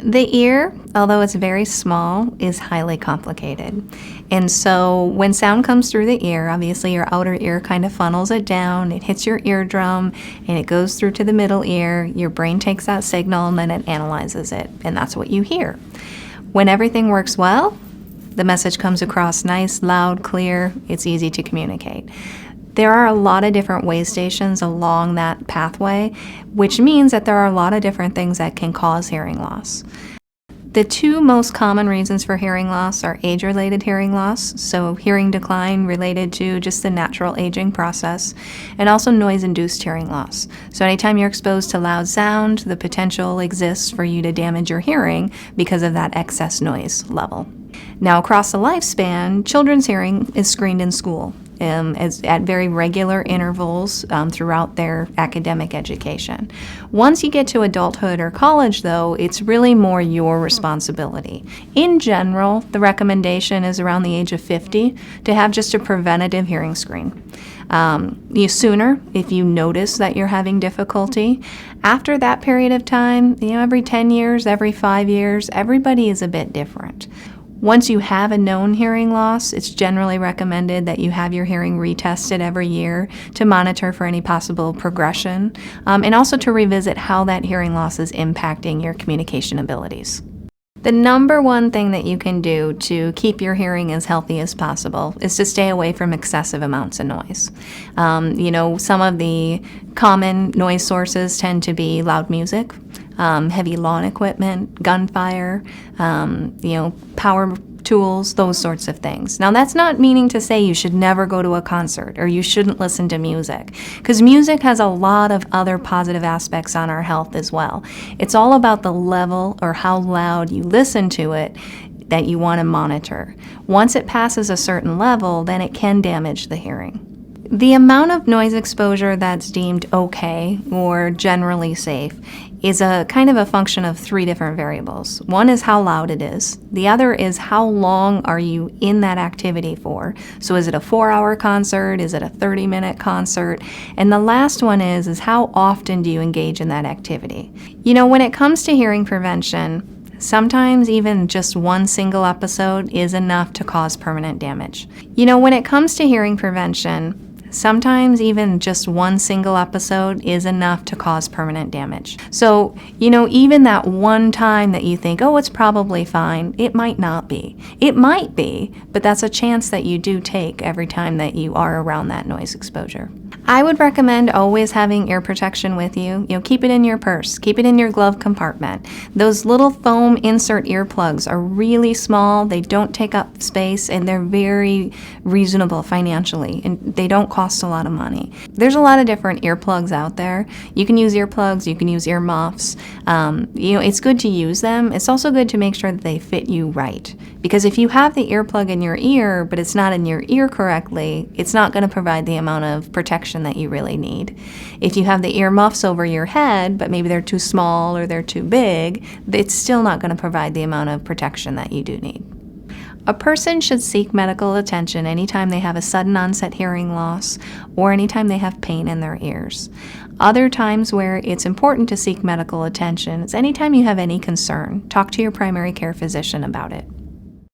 The ear, although it's very small, is highly complicated. And so when sound comes through the ear, obviously your outer ear kind of funnels it down, it hits your eardrum, and it goes through to the middle ear. Your brain takes that signal and then it analyzes it, and that's what you hear. When everything works well, the message comes across nice, loud, clear, it's easy to communicate. There are a lot of different way stations along that pathway, which means that there are a lot of different things that can cause hearing loss. The two most common reasons for hearing loss are age-related hearing loss, so hearing decline related to just the natural aging process, and also noise-induced hearing loss. So anytime you're exposed to loud sound, the potential exists for you to damage your hearing because of that excess noise level. Now, across the lifespan, children's hearing is screened in school at very regular intervals throughout their academic education. Once you get to adulthood or college, though, it's really more your responsibility. In general, the recommendation is around the age of 50 to have just a preventative hearing screen. Sooner, if you notice that you're having difficulty. After that period of time, every 10 years, every 5 years, everybody is a bit different. Once you have a known hearing loss, it's generally recommended that you have your hearing retested every year to monitor for any possible progression, and also to revisit how that hearing loss is impacting your communication abilities. The number one thing that you can do to keep your hearing as healthy as possible is to stay away from excessive amounts of noise. Some of the common noise sources tend to be loud music, heavy lawn equipment, gunfire, power tools, those sorts of things. Now, that's not meaning to say you should never go to a concert or you shouldn't listen to music, because music has a lot of other positive aspects on our health as well. It's all about the level or how loud you listen to it that you want to monitor. Once it passes a certain level, then it can damage the hearing. The amount of noise exposure that's deemed okay or generally safe is a kind of a function of three different variables. One is how loud it is. The other is how long are you in that activity for. So is it a 4-hour concert? Is it a 30-minute concert? And the last one is how often do you engage in that activity? When it comes to hearing prevention, sometimes even just one single episode is enough to cause permanent damage. When it comes to hearing prevention, sometimes even just one single episode is enough to cause permanent damage. So, even that one time that you think, oh, it's probably fine, it might not be. It might be, but that's a chance that you do take every time that you are around that noise exposure. I would recommend always having ear protection with you. Keep it in your purse, keep it in your glove compartment. Those little foam insert earplugs are really small, they don't take up space, and they're very reasonable financially, and they don't cost a lot of money. There's a lot of different earplugs out there. You can use earplugs, you can use earmuffs. It's good to use them. It's also good to make sure that they fit you right. Because if you have the earplug in your ear, but it's not in your ear correctly, it's not going to provide the amount of protection that you really need. If you have the earmuffs over your head, but maybe they're too small or they're too big, it's still not going to provide the amount of protection that you do need. A person should seek medical attention anytime they have a sudden onset hearing loss or anytime they have pain in their ears. Other times where it's important to seek medical attention is anytime you have any concern. Talk to your primary care physician about it.